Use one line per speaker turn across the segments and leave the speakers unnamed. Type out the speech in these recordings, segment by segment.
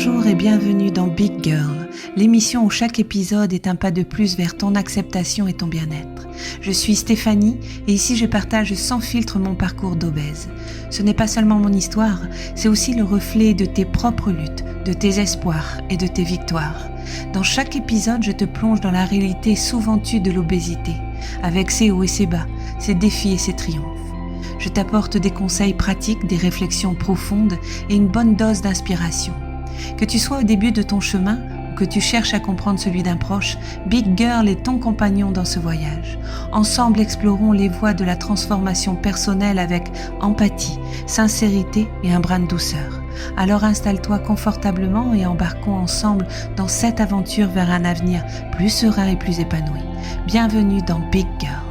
Bonjour et bienvenue dans Big Girl, l'émission où chaque épisode est un pas de plus vers ton acceptation et ton bien-être. Je suis Stéphanie et ici je partage sans filtre mon parcours d'obèse. Ce n'est pas seulement mon histoire, c'est aussi le reflet de tes propres luttes, de tes espoirs et de tes victoires. Dans chaque épisode, je te plonge dans la réalité souvent tue de l'obésité, avec ses hauts et ses bas, ses défis et ses triomphes. Je t'apporte des conseils pratiques, des réflexions profondes et une bonne dose d'inspiration. Que tu sois au début de ton chemin ou que tu cherches à comprendre celui d'un proche, Big Girl est ton compagnon dans ce voyage. Ensemble, explorons les voies de la transformation personnelle avec empathie, sincérité et un brin de douceur. Alors installe-toi confortablement et embarquons ensemble dans cette aventure vers un avenir plus serein et plus épanoui. Bienvenue dans Big Girl.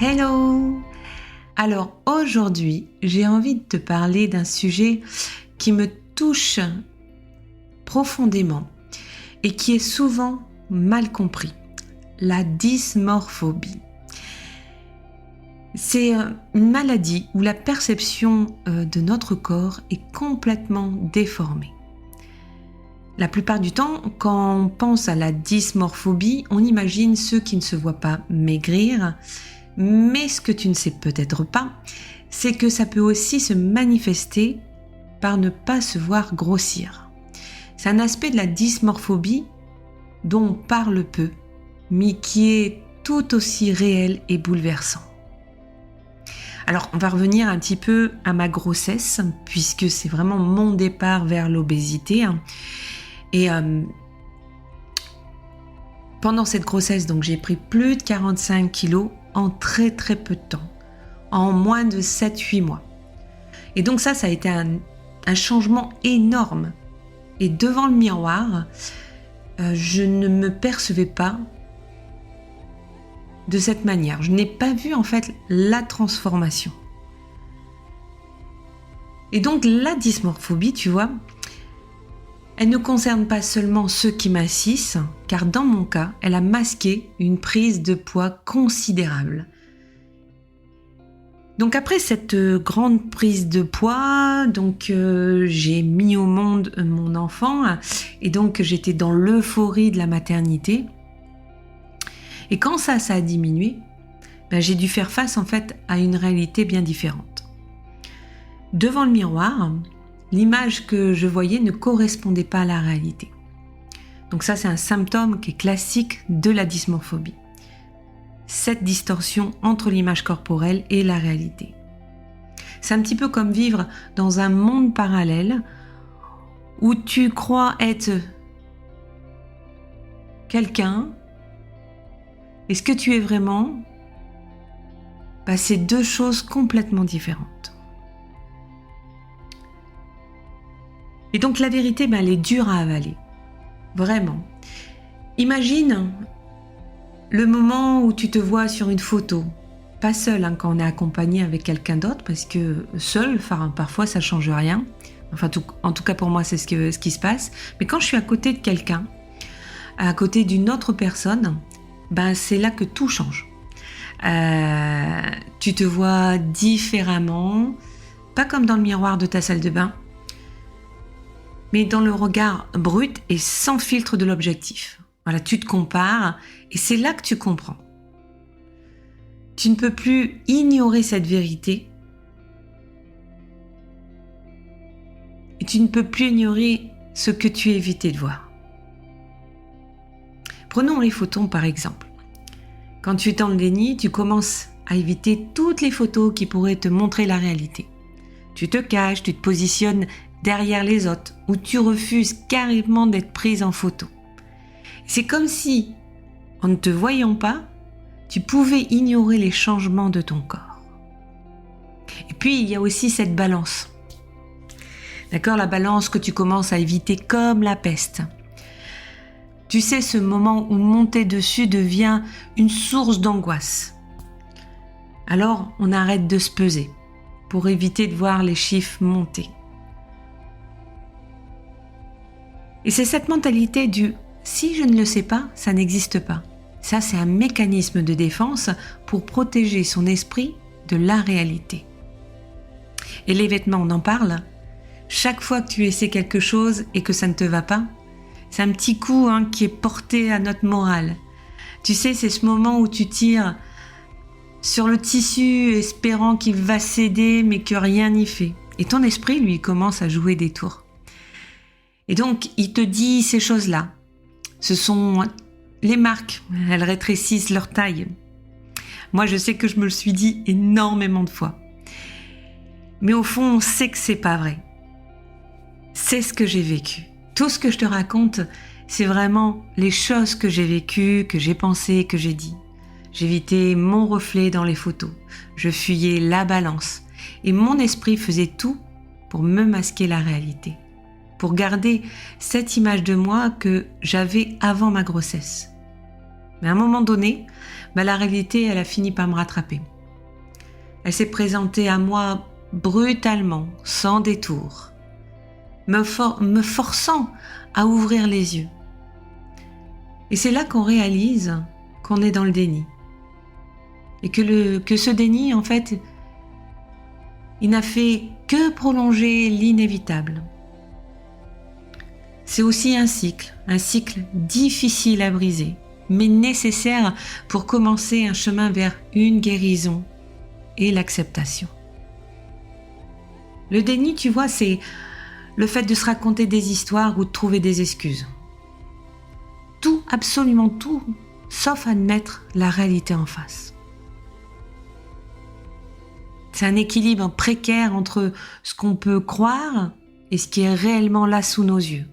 Hello! Alors aujourd'hui, j'ai envie de te parler d'un sujet qui me touche profondément et qui est souvent mal compris, la dysmorphobie. C'est une maladie où la perception de notre corps est complètement déformée. La plupart du temps, quand on pense à la dysmorphobie, on imagine ceux qui ne se voient pas maigrir, mais ce que tu ne sais peut-être pas, c'est que ça peut aussi se manifester par ne pas se voir grossir. C'est un aspect de la dysmorphobie dont on parle peu, mais qui est tout aussi réel et bouleversant. Alors, on va revenir un petit peu à ma grossesse, puisque c'est vraiment mon départ vers l'obésité. Et pendant cette grossesse, donc, j'ai pris plus de 45 kilos en très très peu de temps, en moins de 7-8 mois. Et donc ça a été un changement énorme. Et devant le miroir, je ne me percevais pas de cette manière. Je n'ai pas vu en fait la transformation. Et donc la dysmorphobie, tu vois, elle ne concerne pas seulement ceux qui m'assistent, car dans mon cas, elle a masqué une prise de poids considérable. Donc après cette grande prise de poids, j'ai mis au monde mon enfant et donc j'étais dans l'euphorie de la maternité. Et quand ça a diminué, j'ai dû faire face en fait à une réalité bien différente. Devant le miroir, l'image que je voyais ne correspondait pas à la réalité. Donc ça, c'est un symptôme qui est classique de la dysmorphobie. Cette distorsion entre l'image corporelle et la réalité. C'est un petit peu comme vivre dans un monde parallèle où tu crois être quelqu'un et ce que tu es vraiment, c'est deux choses complètement différentes. Et donc la vérité, elle est dure à avaler. Vraiment. Imagine le moment où tu te vois sur une photo. Pas seul quand on est accompagné avec quelqu'un d'autre, parce que seul, parfois ça ne change rien. Enfin, en tout cas pour moi, c'est ce qui se passe. Mais quand je suis à côté de quelqu'un, à côté d'une autre personne, c'est là que tout change. Tu te vois différemment, pas comme dans le miroir de ta salle de bain, mais dans le regard brut et sans filtre de l'objectif. Voilà, tu te compares et c'est là que tu comprends. Tu ne peux plus ignorer cette vérité et tu ne peux plus ignorer ce que tu évitais de voir. Prenons les photos par exemple. Quand tu es dans le déni, tu commences à éviter toutes les photos qui pourraient te montrer la réalité. Tu te caches, tu te positionnes derrière les autres, où tu refuses carrément d'être prise en photo. C'est comme si, en ne te voyant pas, tu pouvais ignorer les changements de ton corps. Et puis, il y a aussi cette balance. D'accord, la balance que tu commences à éviter comme la peste. Tu sais, ce moment où monter dessus devient une source d'angoisse. Alors, on arrête de se peser pour éviter de voir les chiffres monter. Et c'est cette mentalité du « si je ne le sais pas, ça n'existe pas ». Ça, c'est un mécanisme de défense pour protéger son esprit de la réalité. Et les vêtements, on en parle. chaque fois que tu essaies quelque chose et que ça ne te va pas, c'est un petit coup qui est porté à notre morale. Tu sais, c'est ce moment où tu tires sur le tissu espérant qu'il va céder mais que rien n'y fait. Et ton esprit, lui, commence à jouer des tours. Et donc, il te dit ces choses-là. Ce sont les marques, elles rétrécissent leur taille. Moi, je sais que je me le suis dit énormément de fois. Mais au fond, on sait que c'est pas vrai. C'est ce que j'ai vécu. Tout ce que je te raconte, c'est vraiment les choses que j'ai vécues, que j'ai pensées, que j'ai dit. J'évitais mon reflet dans les photos. Je fuyais la balance. Et mon esprit faisait tout pour me masquer la réalité. Pour garder cette image de moi que j'avais avant ma grossesse. Mais à un moment donné, la réalité, elle a fini par me rattraper. Elle s'est présentée à moi brutalement, sans détour, me forçant à ouvrir les yeux. Et c'est là qu'on réalise qu'on est dans le déni. Et que ce déni, en fait, il n'a fait que prolonger l'inévitable. C'est aussi un cycle difficile à briser, mais nécessaire pour commencer un chemin vers une guérison et l'acceptation. Le déni, tu vois, c'est le fait de se raconter des histoires ou de trouver des excuses. Tout, absolument tout, sauf admettre la réalité en face. C'est un équilibre précaire entre ce qu'on peut croire et ce qui est réellement là sous nos yeux.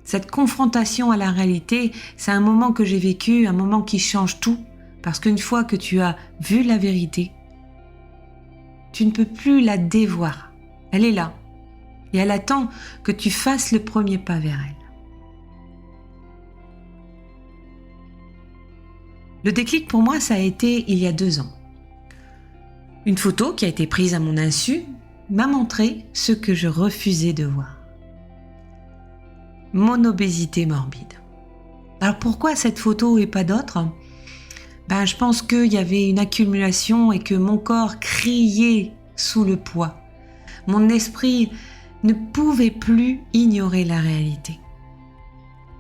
Cette confrontation à la réalité, c'est un moment que j'ai vécu, un moment qui change tout, parce qu'une fois que tu as vu la vérité, tu ne peux plus la dévoir. Elle est là, et elle attend que tu fasses le premier pas vers elle. Le déclic pour moi, ça a été il y a 2 ans. Une photo qui a été prise à mon insu m'a montré ce que je refusais de voir. Mon obésité morbide. Alors pourquoi cette photo et pas d'autres ? Je pense qu'il y avait une accumulation et que mon corps criait sous le poids. Mon esprit ne pouvait plus ignorer la réalité.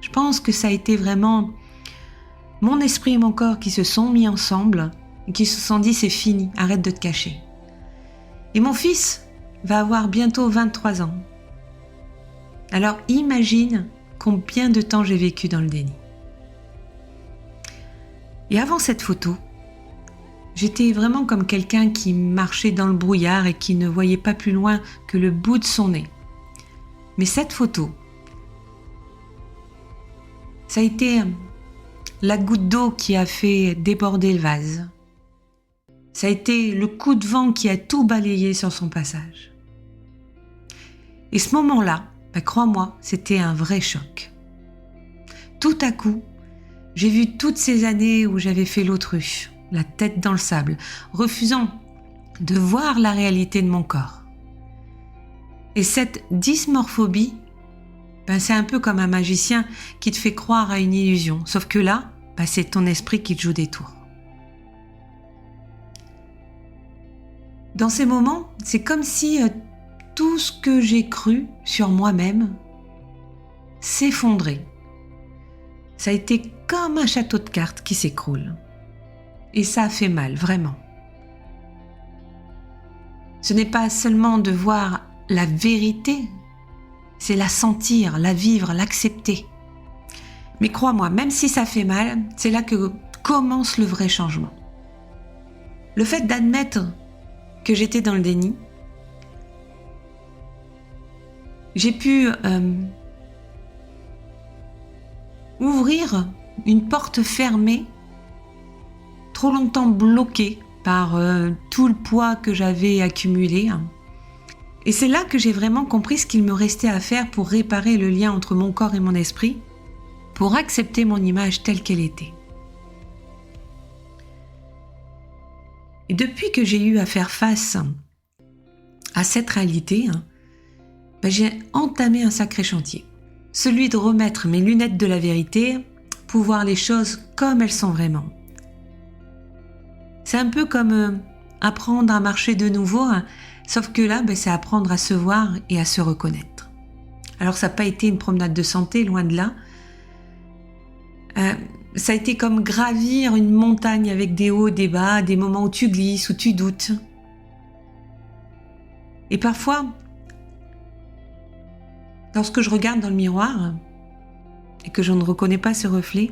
Je pense que ça a été vraiment mon esprit et mon corps qui se sont mis ensemble et qui se sont dit c'est fini, arrête de te cacher. Et mon fils va avoir bientôt 23 ans. Alors imagine combien de temps j'ai vécu dans le déni. Et avant cette photo, j'étais vraiment comme quelqu'un qui marchait dans le brouillard et qui ne voyait pas plus loin que le bout de son nez. Mais cette photo, ça a été la goutte d'eau qui a fait déborder le vase. Ça a été le coup de vent qui a tout balayé sur son passage. Et ce moment-là, crois-moi, c'était un vrai choc. Tout à coup, j'ai vu toutes ces années où j'avais fait l'autruche, la tête dans le sable, refusant de voir la réalité de mon corps. Et cette dysmorphobie, c'est un peu comme un magicien qui te fait croire à une illusion, sauf que là, c'est ton esprit qui te joue des tours. Dans ces moments, c'est comme si tout ce que j'ai cru sur moi-même s'effondrait. Ça a été comme un château de cartes qui s'écroule. Et ça a fait mal, vraiment. Ce n'est pas seulement de voir la vérité, c'est la sentir, la vivre, l'accepter. Mais crois-moi, même si ça fait mal, c'est là que commence le vrai changement. Le fait d'admettre que j'étais dans le déni, j'ai pu ouvrir une porte fermée, trop longtemps bloquée par tout le poids que j'avais accumulé. Et c'est là que j'ai vraiment compris ce qu'il me restait à faire pour réparer le lien entre mon corps et mon esprit, pour accepter mon image telle qu'elle était. Et depuis que j'ai eu à faire face à cette réalité, j'ai entamé un sacré chantier. Celui de remettre mes lunettes de la vérité pour voir les choses comme elles sont vraiment. C'est un peu comme apprendre à marcher de nouveau, Sauf que là, c'est apprendre à se voir et à se reconnaître. Alors ça n'a pas été une promenade de santé, loin de là. Ça a été comme gravir une montagne avec des hauts, des bas, des moments où tu glisses, où tu doutes. Et parfois, lorsque je regarde dans le miroir et que je ne reconnais pas ce reflet,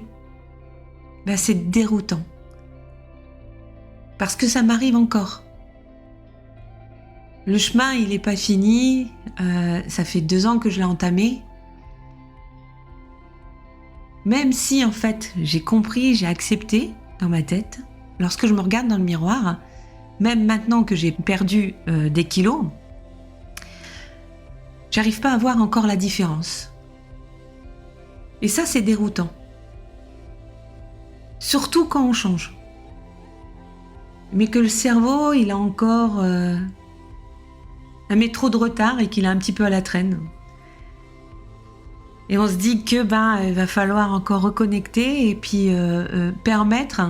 c'est déroutant. Parce que ça m'arrive encore. Le chemin, il n'est pas fini. Ça fait 2 ans que je l'ai entamé. Même si, en fait, j'ai compris, j'ai accepté dans ma tête, lorsque je me regarde dans le miroir, même maintenant que j'ai perdu des kilos, j'arrive pas à voir encore la différence. Et ça, c'est déroutant. Surtout quand on change. Mais que le cerveau, il a encore un métro de retard et qu'il est un petit peu à la traîne. Et on se dit que il va falloir encore reconnecter et puis permettre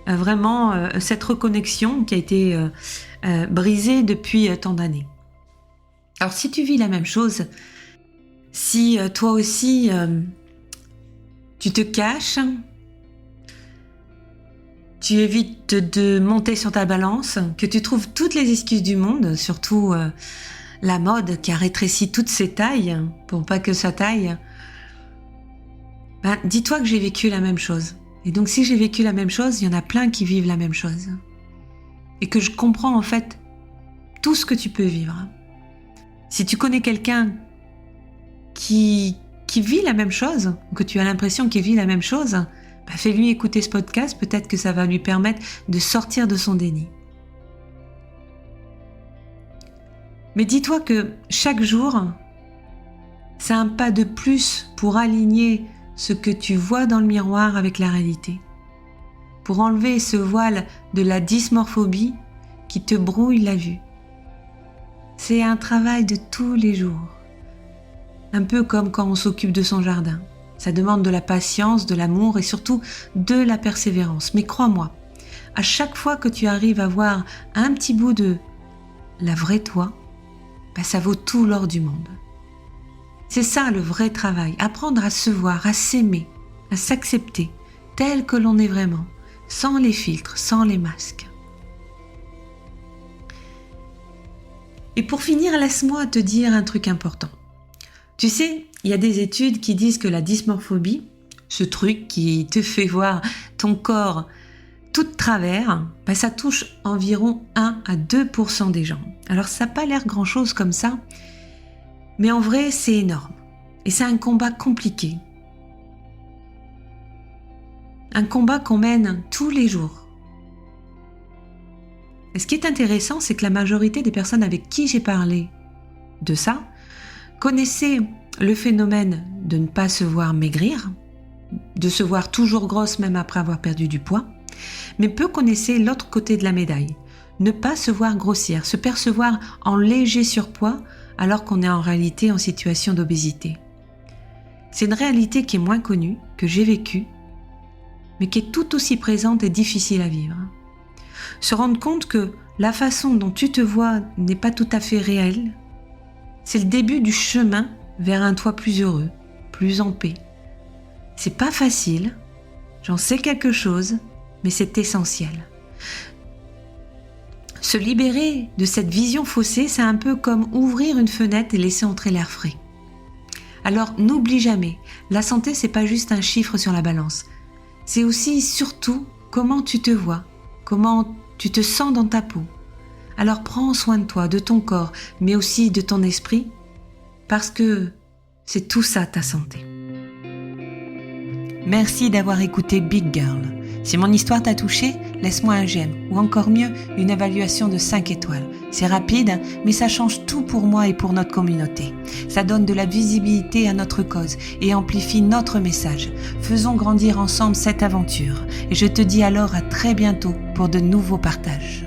vraiment cette reconnexion qui a été brisée depuis tant d'années. Alors si tu vis la même chose, si toi aussi tu te caches, tu évites de monter sur ta balance, que tu trouves toutes les excuses du monde, surtout la mode qui a rétréci toutes ses tailles pour pas que ça taille, dis-toi que j'ai vécu la même chose. Et donc si j'ai vécu la même chose, il y en a plein qui vivent la même chose. Et que je comprends en fait tout ce que tu peux vivre. Si tu connais quelqu'un qui vit la même chose, ou que tu as l'impression qu'il vit la même chose, fais-lui écouter ce podcast, peut-être que ça va lui permettre de sortir de son déni. Mais dis-toi que chaque jour, c'est un pas de plus pour aligner ce que tu vois dans le miroir avec la réalité. Pour enlever ce voile de la dysmorphobie qui te brouille la vue. C'est un travail de tous les jours. Un peu comme quand on s'occupe de son jardin. Ça demande de la patience, de l'amour et surtout de la persévérance. Mais crois-moi, à chaque fois que tu arrives à voir un petit bout de la vraie toi, ça vaut tout l'or du monde. C'est ça le vrai travail, apprendre à se voir, à s'aimer, à s'accepter tel que l'on est vraiment, sans les filtres, sans les masques. Et pour finir, laisse-moi te dire un truc important. Tu sais, il y a des études qui disent que la dysmorphobie, ce truc qui te fait voir ton corps tout de travers, ça touche environ 1 à 2% des gens. Alors ça n'a pas l'air grand-chose comme ça, mais en vrai c'est énorme. Et c'est un combat compliqué. Un combat qu'on mène tous les jours. Et ce qui est intéressant, c'est que la majorité des personnes avec qui j'ai parlé de ça connaissaient le phénomène de ne pas se voir maigrir, de se voir toujours grosse même après avoir perdu du poids, mais peu connaissaient l'autre côté de la médaille, ne pas se voir grossir, se percevoir en léger surpoids alors qu'on est en réalité en situation d'obésité. C'est une réalité qui est moins connue, que j'ai vécue, mais qui est tout aussi présente et difficile à vivre. Se rendre compte que la façon dont tu te vois n'est pas tout à fait réelle, c'est le début du chemin vers un toi plus heureux, plus en paix. C'est pas facile, j'en sais quelque chose, mais c'est essentiel. Se libérer de cette vision faussée, c'est un peu comme ouvrir une fenêtre et laisser entrer l'air frais. Alors n'oublie jamais, la santé c'est pas juste un chiffre sur la balance. C'est aussi surtout comment tu te vois, comment tu te sens dans ta peau. Alors prends soin de toi, de ton corps, mais aussi de ton esprit, parce que c'est tout ça ta santé. Merci d'avoir écouté Big Girl. Si mon histoire t'a touché, laisse-moi un j'aime, ou encore mieux, une évaluation de 5 étoiles. C'est rapide, mais ça change tout pour moi et pour notre communauté. Ça donne de la visibilité à notre cause et amplifie notre message. Faisons grandir ensemble cette aventure. Et je te dis alors à très bientôt pour de nouveaux partages.